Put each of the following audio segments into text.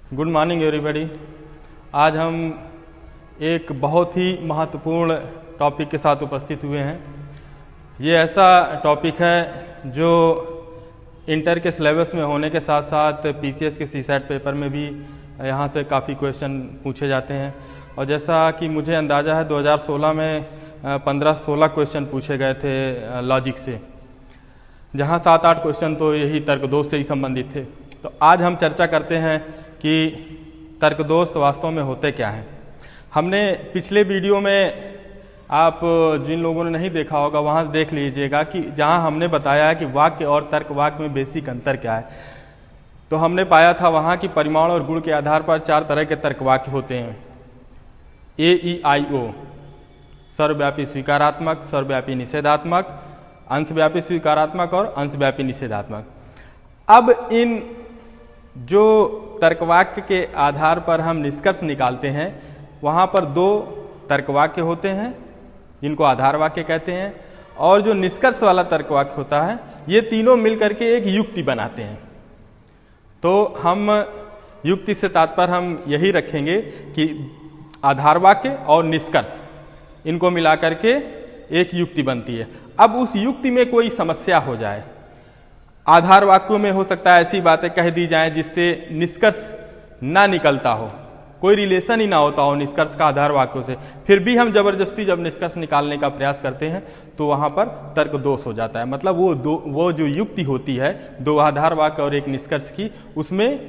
Good morning everybody. आज हम एक बहुत ही महत्वपूर्ण टॉपिक के साथ उपस्थित हुए हैं। ये ऐसा टॉपिक है जो इंटर के सिलेबस में होने के साथ साथ पीसीएस के सीसैट पेपर में भी यहाँ से काफ़ी क्वेश्चन पूछे जाते हैं। और जैसा कि मुझे अंदाज़ा है 2016 में 15-16 क्वेश्चन पूछे गए थे लॉजिक से, जहाँ 7-8 क्वेश्चन तो यही तर्कदोष से ही संबंधित थे। तो आज हम चर्चा करते हैं कि तर्कदोष वास्तव में होते क्या हैं। हमने पिछले वीडियो में, आप जिन लोगों ने नहीं देखा होगा वहाँ से देख लीजिएगा कि जहाँ हमने बताया है कि वाक्य और तर्क वाक्य में बेसिक अंतर क्या है। तो हमने पाया था वहाँ की परिमाण और गुण के आधार पर 4 तरह के तर्क वाक्य होते हैं। AEIO, सर्वव्यापी स्वीकारात्मक, सर्वव्यापी निषेधात्मक, अंशव्यापी स्वीकारात्मक और अंशव्यापी निषेधात्मक। अब इन जो तर्कवाक्य के आधार पर हम निष्कर्ष निकालते हैं, वहाँ पर 2 तर्कवाक्य होते हैं जिनको आधार वाक्य कहते हैं, और जो निष्कर्ष वाला तर्कवाक्य होता है, ये तीनों मिलकर के एक युक्ति बनाते हैं। तो हम युक्ति से तात्पर्य हम यही रखेंगे कि आधार वाक्य और निष्कर्ष, इनको मिलाकर के एक युक्ति बनती है। अब उस युक्ति में कोई समस्या हो जाए, आधार वाक्यों में हो सकता है ऐसी बातें कह दी जाएं जिससे निष्कर्ष ना निकलता हो, कोई रिलेशन ही ना होता हो निष्कर्ष का आधार वाक्यों से, फिर भी हम जबरदस्ती जब निष्कर्ष निकालने का प्रयास करते हैं तो वहां पर तर्क दोष हो जाता है। मतलब वो जो युक्ति होती है 2 आधार वाक्य और एक निष्कर्ष की, उसमें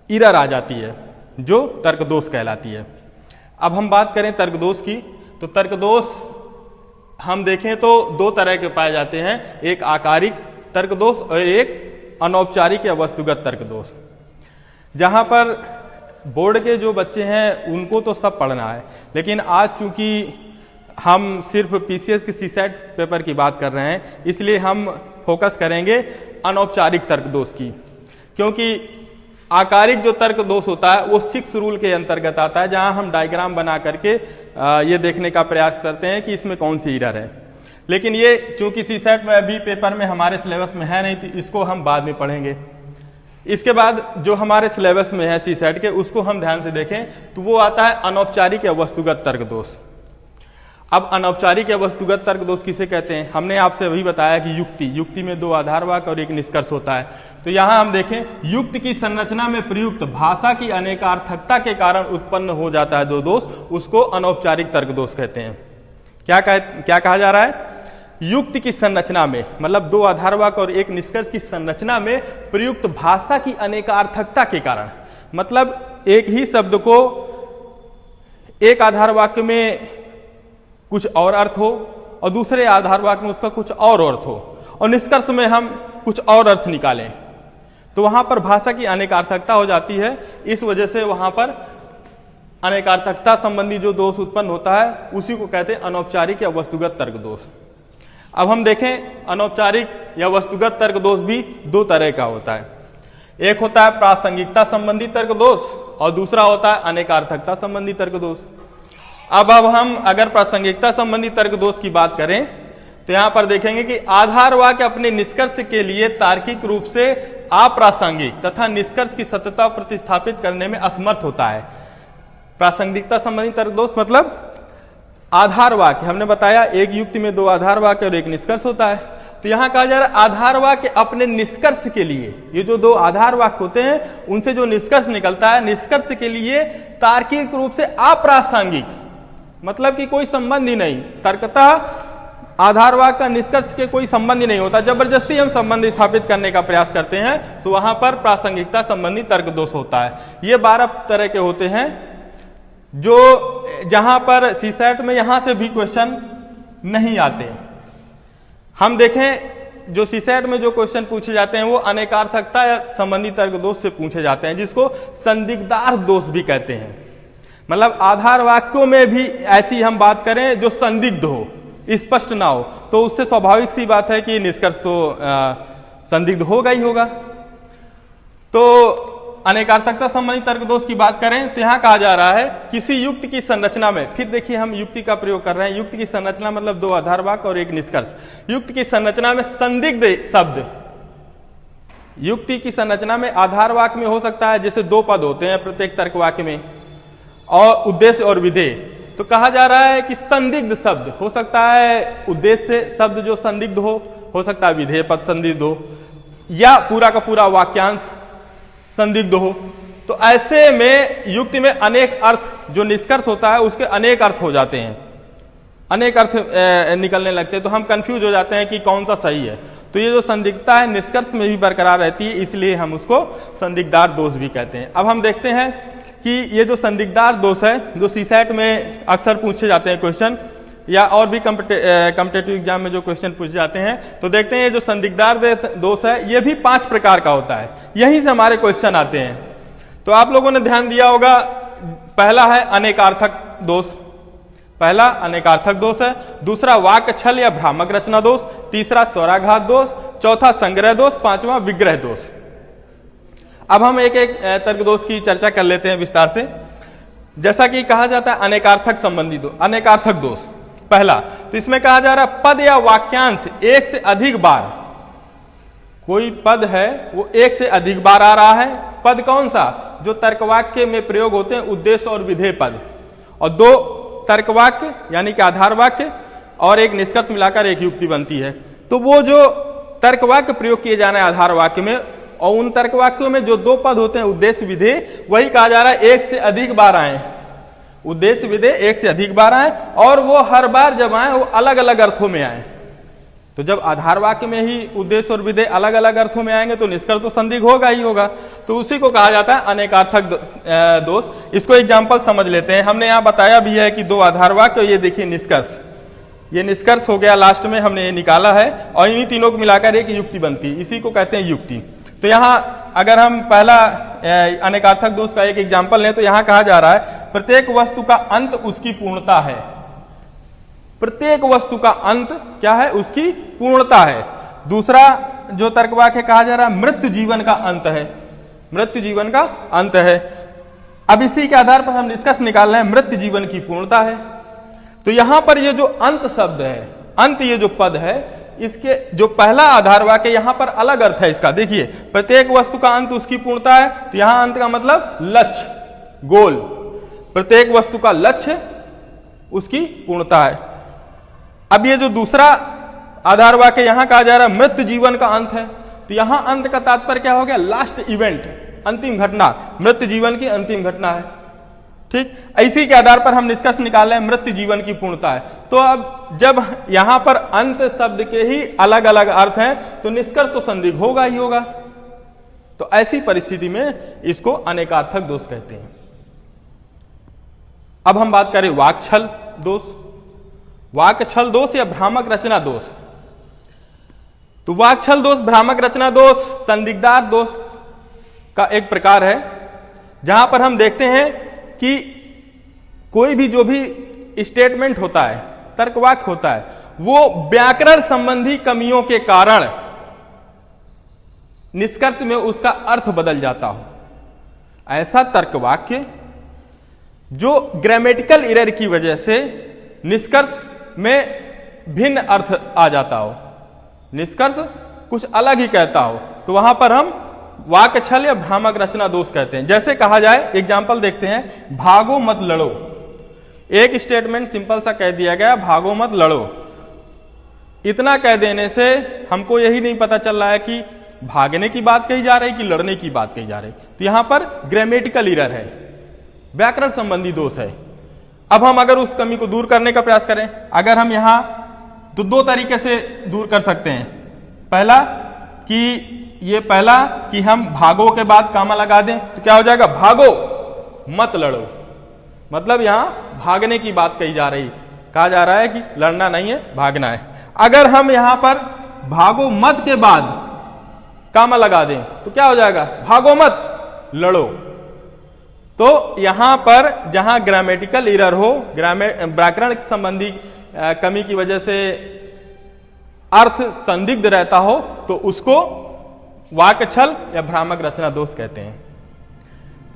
इरर आ जाती है जो तर्क दोष कहलाती है। अब हम बात करें तर्क दोष की, तो तर्क दोष हम देखें तो 2 तरह के पाए जाते हैं, एक आकारिक तर्क दोष और एक अनौपचारिक या वस्तुगत तर्क दोष। जहां पर बोर्ड के जो बच्चे हैं उनको तो सब पढ़ना है, लेकिन आज चूंकि हम सिर्फ पीसीएस के सीसैट पेपर की बात कर रहे हैं, इसलिए हम फोकस करेंगे अनौपचारिक तर्क दोष की। क्योंकि आकारिक जो तर्क दोष होता है वो 6 रूल के अंतर्गत आता है, जहां हम डायग्राम बना करके ये देखने का प्रयास करते हैं कि इसमें कौन सी एरर है। लेकिन ये चूंकि सीसैट में अभी पेपर में हमारे सिलेबस में है नहीं, तो इसको हम बाद में पढ़ेंगे। इसके बाद जो हमारे सिलेबस में है सीसैट के, उसको हम ध्यान से देखें तो वो आता है अनौपचारिक या वस्तुगत तर्क दोष। अब अनौपचारिक या वस्तुगत तर्क दोष किसे कहते हैं? हमने आपसे अभी बताया कि युक्ति में 2 आधार वाक्य और एक निष्कर्ष होता है। तो यहां हम देखें, युक्ति की संरचना में प्रयुक्त भाषा की अनेकार्थकता के कारण उत्पन्न हो जाता है जो दोष, उसको अनौपचारिक तर्क दोष कहते हैं। क्या कहा जा रहा है? युक्ति की संरचना में, मतलब 2 आधार वाक्य और एक निष्कर्ष की संरचना में प्रयुक्त भाषा की अनेकार्थकता के कारण, मतलब एक ही शब्द को एक आधार वाक्य में कुछ और अर्थ हो और दूसरे आधार वाक्य में उसका कुछ और अर्थ हो, और निष्कर्ष में हम कुछ और अर्थ निकालें, तो वहां पर भाषा की अनेकार्थकता हो जाती है। इस वजह से वहां पर अनेकार्थकता संबंधी जो दोष उत्पन्न होता है उसी को कहते हैं अनौपचारिक या वस्तुगत तर्क दोष। अब हम देखें, अनौपचारिक या वस्तुगत तर्क दोष भी 2 तरह का होता है। एक होता है प्रासंगिकता संबंधी तर्क दोष और दूसरा होता है अनेकार्थकता संबंधी तर्क दोष। अब हम अगर प्रासंगिकता संबंधी तर्क दोष की बात करें तो यहां पर देखेंगे कि आधार वाक्य अपने निष्कर्ष के लिए तार्किक रूप से अप्रासंगिक तथा निष्कर्ष की सत्यता प्रतिस्थापित करने में असमर्थ होता है। प्रासंगिकता संबंधी तर्क दोष मतलब आधार वाक्य, हमने बताया एक युक्ति में 2 आधार वाक्य और एक निष्कर्ष होता है। तो यहां कहा जा रहा है आधार वाक्य अपने निष्कर्ष के लिए, ये जो 2 आधार वाक्य होते हैं उनसे जो निष्कर्ष निकलता है, निष्कर्ष के लिए तार्किक रूप से अप्रासंगिक, मतलब कि कोई संबंध ही नहीं। तर्कता आधार वाक्य का निष्कर्ष के कोई संबंध ही नहीं होता, जबरदस्ती हम संबंध स्थापित करने का प्रयास करते हैं, तो वहां पर प्रासंगिकता संबंधी तर्क दोष होता है। ये 12 तरह के होते हैं, जो जहां पर सीसैट में यहां से भी क्वेश्चन नहीं आते। हम देखें, जो सीसैट में जो क्वेश्चन पूछे जाते हैं वो अनेकार्थकता या संबंधी तर्क दोष से पूछे जाते हैं, जिसको संदिग्धार्थ दोष भी कहते हैं। मतलब आधार वाक्यों में भी ऐसी हम बात करें जो संदिग्ध हो, स्पष्ट ना हो, तो उससे स्वाभाविक सी बात है कि निष्कर्ष तो संदिग्ध होगा ही होगा। तो अनेकार्थकता संबंधी तर्क दोष की बात करें तो यहां कहा जा रहा है किसी युक्ति की संरचना में, फिर देखिए हम युक्ति का प्रयोग कर रहे हैं, युक्ति की संरचना मतलब 2 आधार वाक्य और एक निष्कर्ष। युक्ति की संरचना में संदिग्ध शब्द युक्ति की संरचना में आधार वाक्य में हो सकता है, जैसे दो पद होते हैं प्रत्येक तर्क वाक्य में, और उद्देश्य और विधेय। तो कहा जा रहा है कि संदिग्ध शब्द हो सकता है, उद्देश्य शब्द जो संदिग्ध हो सकता है विधेय पद संदिग्ध हो, या पूरा का पूरा वाक्यांश संदिग्ध हो। तो ऐसे में युक्ति में अनेक अर्थ, जो निष्कर्ष होता है उसके अनेक अर्थ हो जाते हैं, अनेक अर्थ निकलने लगते हैं, तो हम कंफ्यूज हो जाते हैं कि कौन सा सही है। तो ये जो संदिग्धता है निष्कर्ष में भी बरकरार रहती है, इसलिए हम उसको संदिग्धार दोष भी कहते हैं। अब हम देखते हैं कि ये जो संदिग्धार दोष है, जो सीसेट में अक्सर पूछे जाते हैं क्वेश्चन, या और भी कॉम्पिटेटिव एग्जाम में जो क्वेश्चन पूछे जाते हैं, तो देखते हैं ये जो संदिग्धार दोष है ये भी 5 प्रकार का होता है, यहीं से हमारे क्वेश्चन आते हैं। तो आप लोगों ने ध्यान दिया होगा, पहला है अनेकार्थक दोष, पहला अनेकार्थक दोष है, दूसरा वाक्य छल या भ्रामक रचना दोष, तीसरा स्वराघात दोष, चौथा संग्रह दोष, पांचवा विग्रह दोष। अब हम एक एक तर्क दोष की चर्चा कर लेते हैं विस्तार से। जैसा कि कहा जाता है अनेकार्थक संबंधी अनेकार्थक दोष, पहला, तो इसमें कहा जा रहा है पद या वाक्यांश एक से अधिक बार, कोई पद है वो एक से अधिक बार आ रहा है। पद कौन सा? जो तर्कवाक्य में प्रयोग होते हैं, उद्देश्य और विधेय पद, और 2 तर्कवाक्य यानी कि आधार वाक्य और एक निष्कर्ष मिलाकर एक युक्ति बनती है। तो वो जो तर्कवाक्य प्रयोग किए जाने आधार वाक्य में, और उन तर्कवाक्यों में जो 2 पद होते हैं उद्देश्य विधेय, वही कहा जा रहा है एक से अधिक बार आए, उद्देश्य विधेय एक से अधिक बार आए, और वो हर बार जब आए वो अलग अलग अर्थों में आए। तो जब आधार वाक्य में ही उद्देश्य और विधेय अलग अलग अर्थों में आएंगे तो निष्कर्ष तो संदिग्ध होगा ही होगा। तो उसी को कहा जाता है अनेकार्थक दोष। इसको एग्जाम्पल समझ लेते हैं। हमने यहाँ बताया भी है कि 2 आधार वाक्य, ये देखिए निष्कर्ष, ये निष्कर्ष हो गया, लास्ट में हमने ये निकाला है, और इन्हीं तीनों को मिलाकर एक युक्ति बनती है, इसी को कहते हैं युक्ति। तो यहाँ अगर हम पहला अनेकार्थक दोष का एक एग्जाम्पल लें, तो यहाँ कहा जा रहा है प्रत्येक वस्तु का अंत उसकी पूर्णता है। प्रत्येक वस्तु का अंत क्या है? उसकी पूर्णता है। दूसरा जो तर्कवाक्य कहा जा रहा है मृत्यु जीवन का अंत है, मृत्यु जीवन का अंत है। अब इसी के आधार पर हम निष्कर्ष निकाल रहे हैं मृत्यु जीवन की पूर्णता है। तो यहां पर ये जो अंत शब्द है, अंत ये जो पद है, इसके जो पहला आधार वाक्य यहां पर अलग अर्थ है इसका। देखिए प्रत्येक वस्तु का अंत उसकी पूर्णता है, तो यहां अंत का मतलब लक्ष्य, गोल। प्रत्येक वस्तु का लक्ष्य उसकी पूर्णता है। अब ये जो दूसरा आधार वाक्य यहां कहा जा रहा है मृत्यु जीवन का अंत है, तो यहां अंत का तात्पर्य क्या हो गया? लास्ट इवेंट, अंतिम घटना, मृत्यु जीवन की अंतिम घटना है। ठीक, इसी के आधार पर हम निष्कर्ष निकाल रहे हैं मृत्यु जीवन की पूर्णता है। तो अब जब यहां पर अंत शब्द के ही अलग अलग अर्थ हैं, तो निष्कर्ष तो संदिग्ध होगा ही होगा। तो ऐसी परिस्थिति में इसको अनेकार्थक दोष कहते हैं। अब हम बात करें वाक्छल दोष, वाक्छल दोष या भ्रामक रचना दोष। तो वाक्छल दोष, भ्रामक रचना दोष संदिग्धार दोष का एक प्रकार है, जहां पर हम देखते हैं कि कोई भी जो भी स्टेटमेंट होता है, तर्कवाक्य होता है, वो व्याकरण संबंधी कमियों के कारण निष्कर्ष में उसका अर्थ बदल जाता हो। ऐसा तर्कवाक्य जो ग्रामेटिकल एरर की वजह से निष्कर्ष में भिन्न अर्थ आ जाता हो, निष्कर्ष कुछ अलग ही कहता हो, तो वहां पर हम वाक्छल या भ्रामक रचना दोष कहते हैं। जैसे कहा जाए, एग्जाम्पल देखते हैं, भागो मत लड़ो। एक स्टेटमेंट सिंपल सा कह दिया गया, भागो मत लड़ो। इतना कह देने से हमको यही नहीं पता चल रहा है कि भागने की बात कही जा रही कि लड़ने की बात कही जा रही। तो यहां पर ग्रामेटिकल एरर है, व्याकरण संबंधी दोष है। अब हम अगर उस कमी को दूर करने का प्रयास करें, अगर हम यहां तो 2 तरीके से दूर कर सकते हैं। पहला कि हम भागो के बाद कामा लगा दें, तो क्या हो जाएगा? भागो मत लड़ो, मतलब यहां भागने की बात कही जा रही, कहा जा रहा है कि लड़ना नहीं है, भागना है। अगर हम यहां पर भागो मत के बाद कामा लगा दें, तो क्या हो जाएगा? भागो मत लड़ो। तो यहां पर जहां ग्रामेटिकल एरर हो, व्याकरण संबंधी कमी की वजह से अर्थ संदिग्ध रहता हो, तो उसको वाक्छल या भ्रामक रचना दोष कहते हैं।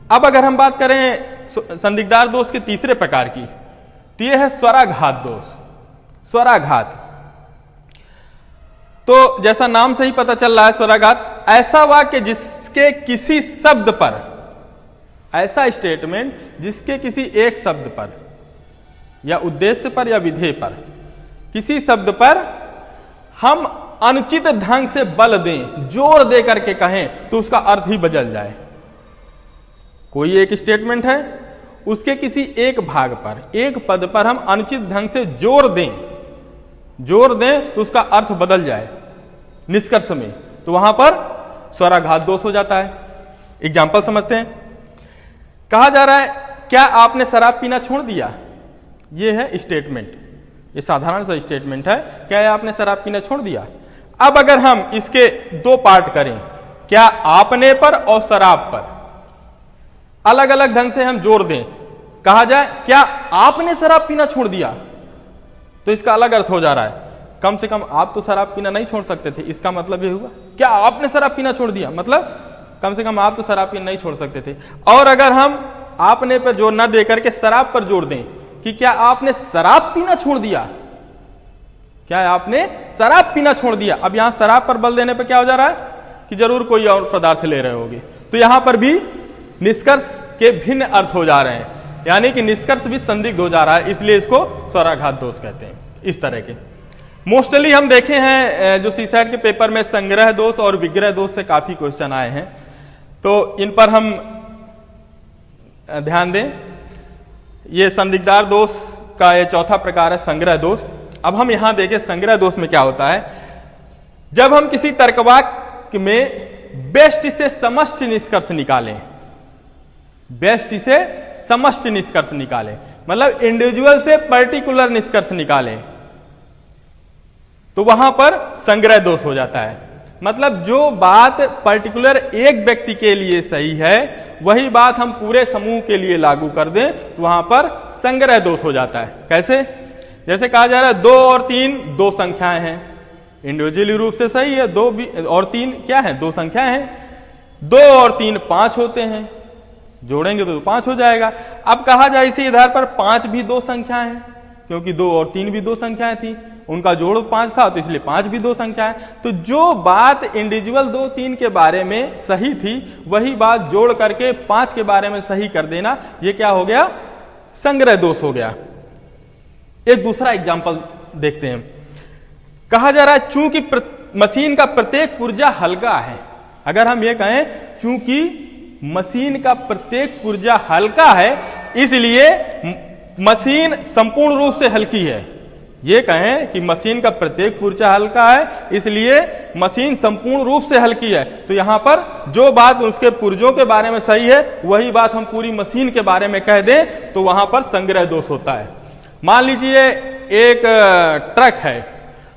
अब अगर हम बात करें संदिग्धार दोष के तीसरे प्रकार की, तो यह है स्वराघात दोष। स्वराघात, तो जैसा नाम से ही पता चल रहा है, स्वराघात ऐसा वाक्य जिसके किसी शब्द पर, ऐसा स्टेटमेंट जिसके किसी एक शब्द पर या उद्देश्य पर या विधेय पर, किसी शब्द पर हम अनुचित ढंग से बल दें, जोर दे करके कहें, तो उसका अर्थ ही बदल जाए। कोई एक स्टेटमेंट है, उसके किसी एक भाग पर, एक पद पर हम अनुचित ढंग से जोर दें तो उसका अर्थ बदल जाए निष्कर्ष में, तो वहां पर स्वराघात दोष हो जाता है। एग्जाम्पल समझते हैं। कहा जा रहा है, क्या आपने शराब पीना छोड़ दिया? यह है स्टेटमेंट, ये साधारण सा स्टेटमेंट है, क्या आपने शराब पीना छोड़ दिया। अब अगर हम इसके दो पार्ट करें, क्या आपने पर और शराब पर, अलग अलग ढंग से हम जोर दें, कहा जाए क्या आपने शराब पीना छोड़ दिया, तो इसका अलग अर्थ हो जा रहा है। कम से कम आप तो शराब पीना नहीं छोड़ सकते थे, इसका मतलब ये हुआ क्या आपने शराब पीना छोड़ दिया, मतलब कम से कम आप तो शराब पीना नहीं छोड़ सकते थे। और अगर हम आपने पर जोर न दे करके शराब पर जोर दें कि क्या आपने शराब पीना छोड़ दिया, क्या आपने शराब पीना छोड़ दिया, अब यहां शराब पर बल देने पर क्या हो जा रहा है कि जरूर कोई और पदार्थ ले रहे होगे, तो यहां पर भी निष्कर्ष के भिन्न अर्थ हो जा रहे हैं, यानी कि निष्कर्ष भी संदिग्ध हो जा रहा है, इसलिए इसको स्वराघात दोष कहते हैं। इस तरह के मोस्टली हम देखे हैं जो सीसैट के पेपर में संग्रह दोष और विग्रह दोष से काफी क्वेश्चन आए हैं, तो इन पर हम ध्यान दें। ये संदिग्धार दोष का ये चौथा प्रकार है, संग्रह दोष। अब हम यहां देखें संग्रह दोष में क्या होता है। जब हम किसी तर्कवाक्य में बेस्ट से समष्टि निष्कर्ष निकालें, बेस्ट से समष्टि निष्कर्ष निकालें, मतलब इंडिविजुअल से पर्टिकुलर निष्कर्ष निकालें, तो वहां पर संग्रह दोष हो जाता है। मतलब जो बात पर्टिकुलर एक व्यक्ति के लिए सही है, वही बात हम पूरे समूह के लिए लागू कर दें, तो वहां पर संग्रह दोष हो जाता है। कैसे? जैसे कहा जा रहा है 2 और 3 दो संख्याएं हैं, इंडिविजुअली रूप से सही है, 2 और 3 क्या है, दो संख्याएं हैं। 2 और 3 5 होते हैं, जोड़ेंगे तो 5 हो जाएगा। अब कहा जाए इसी आधार पर 5 भी दो संख्याएं हैं, क्योंकि 2 और 3 भी दो संख्याएं थी, उनका जोड़ 5 था, तो इसलिए 5 भी दो संख्याएं। तो जो बात इंडिविजुअल 2 3 के बारे में सही थी, वही बात जोड़ करके 5 के बारे में सही कर देना, ये क्या हो गया, संग्रह दोष हो गया। एक दूसरा एग्जाम्पल देखते हैं। कहा जा रहा है चूंकि मशीन का प्रत्येक पुर्जा हल्का है, अगर हम ये कहें चूंकि मशीन का प्रत्येक पुर्जा हल्का है, इसलिए मशीन संपूर्ण रूप से हल्की है, ये कहें कि मशीन का प्रत्येक पुर्जा हल्का है, इसलिए मशीन संपूर्ण रूप से हल्की है, तो यहां पर जो बात उसके पुर्जों के बारे में सही है, वही बात हम पूरी मशीन के बारे में कह दें, तो वहां पर संग्रह दोष होता है। मान लीजिए एक ट्रक है,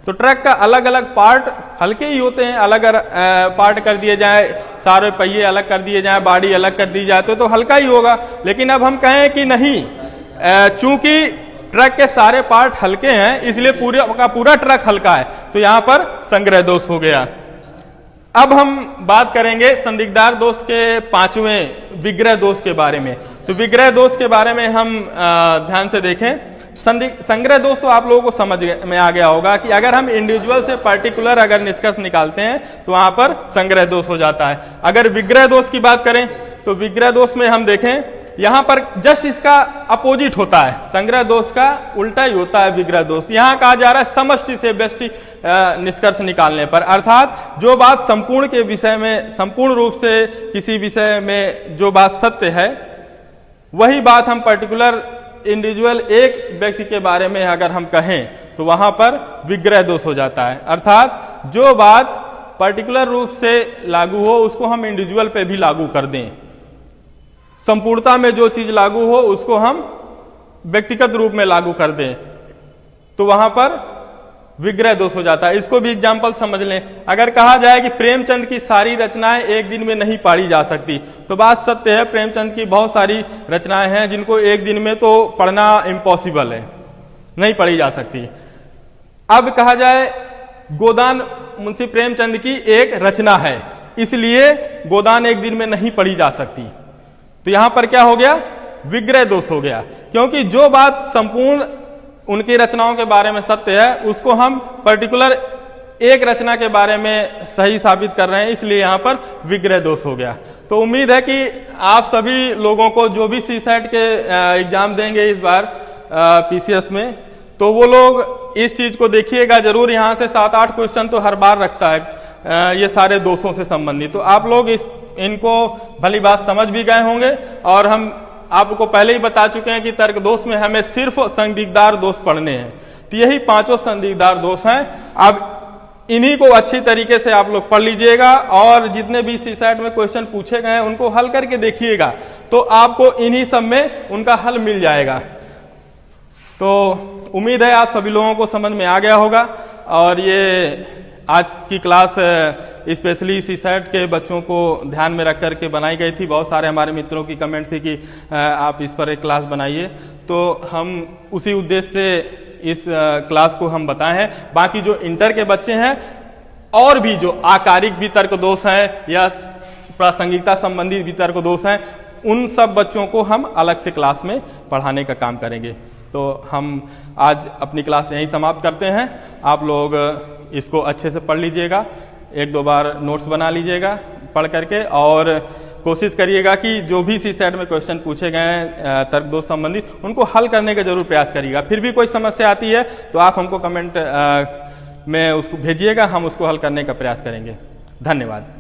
तो ट्रक का अलग अलग पार्ट हल्के ही होते हैं, अलग पार्ट कर दिए जाए, सारे पहिए अलग कर दिए जाए, बॉडी अलग कर दी जाए तो हल्का ही होगा। लेकिन अब हम कहें कि नहीं, चूंकि ट्रक के सारे पार्ट हल्के हैं, इसलिए पूरा का पूरा ट्रक हल्का है, तो यहां पर संग्रह दोष हो गया। अब हम बात करेंगे संदिग्धार दोष के 5वें विग्रह दोष के बारे में। तो विग्रह दोष के बारे में हम ध्यान से देखें। संग्रह दोष तो आप लोगों को समझ में आ गया होगा कि अगर हम इंडिविजुअल से पर्टिकुलर अगर निष्कर्ष निकालते हैं, तो वहां पर संग्रह दोष हो जाता है। अगर विग्रह दोष की बात करें, तो विग्रह दोष में हम देखें, यहां पर जस्ट इसका अपोजिट होता है, संग्रह दोष का उल्टा ही होता है विग्रह दोष। यहां कहा जा रहा है समष्टि से व्यष्टि निष्कर्ष निकालने पर, अर्थात जो बात संपूर्ण के विषय में, संपूर्ण रूप से किसी विषय में जो बात सत्य है, वही बात हम पर्टिकुलर इंडिविजुअल एक व्यक्ति के बारे में अगर हम कहें, तो वहां पर विग्रह दोष हो जाता है। अर्थात जो बात पर्टिकुलर रूप से लागू हो, उसको हम इंडिविजुअल पे भी लागू कर दें, संपूर्णता में जो चीज लागू हो उसको हम व्यक्तिगत रूप में लागू कर दें, तो वहां पर विग्रह दोष हो जाता है। इसको भी एग्जाम्पल समझ लें। अगर कहा जाए कि प्रेमचंद की सारी रचनाएं एक दिन में नहीं पढ़ी जा सकती, तो बात सत्य है, प्रेमचंद की बहुत सारी रचनाएं हैं जिनको एक दिन में तो पढ़ना इम्पॉसिबल है, नहीं पढ़ी जा सकती। अब कहा जाए गोदान मुंशी प्रेमचंद की एक रचना है, इसलिए गोदान एक दिन में नहीं पढ़ी जा सकती, तो यहां पर क्या हो गया, विग्रह दोष हो गया। क्योंकि जो बात संपूर्ण उनकी रचनाओं के बारे में सत्य है, उसको हम पर्टिकुलर एक रचना के बारे में सही साबित कर रहे हैं, इसलिए यहाँ पर विग्रह दोष हो गया। तो उम्मीद है कि आप सभी लोगों को जो भी सीसेट के एग्जाम देंगे इस बार पीसीएस में, तो वो लोग इस चीज को देखिएगा जरूर। यहाँ से 7-8 क्वेश्चन तो हर बार रखता है ये सारे दोषों से संबंधित। तो आप लोग इनको भली बात समझ भी गए होंगे, और हम आपको पहले ही बता चुके हैं कि तर्क दोष में हमें सिर्फ संदिग्धार दोष पढ़ने हैं। तो यही 5 संदिग्धार दोष हैं। अब इन्हीं को अच्छी तरीके से आप लोग पढ़ लीजिएगा, और जितने भी सीसेट में क्वेश्चन पूछे गए हैं उनको हल करके देखिएगा, तो आपको इन्हीं सब में उनका हल मिल जाएगा। तो उम्मीद है आप सभी लोगों को समझ में आ गया होगा। और ये आज की क्लास स्पेशली सीसेट के बच्चों को ध्यान में रख करके बनाई गई थी। बहुत सारे हमारे मित्रों की कमेंट थी कि आप इस पर एक क्लास बनाइए, तो हम उसी उद्देश्य से इस क्लास को हम बताए हैं। बाकी जो इंटर के बच्चे हैं और भी जो आकारिक भी तर्क दोष हैं या प्रासंगिकता संबंधी भी तर्क दोष हैं, उन सब बच्चों को हम अलग से क्लास में पढ़ाने का काम करेंगे। तो हम आज अपनी क्लास यहीं समाप्त करते हैं। आप लोग इसको अच्छे से पढ़ लीजिएगा, 1-2 बार नोट्स बना लीजिएगा पढ़ करके, और कोशिश करिएगा कि जो भी सीसेट में क्वेश्चन पूछे गए हैं तर्क दोष संबंधित, उनको हल करने का जरूर प्रयास करिएगा। फिर भी कोई समस्या आती है तो आप हमको कमेंट में उसको भेजिएगा, हम उसको हल करने का प्रयास करेंगे। धन्यवाद।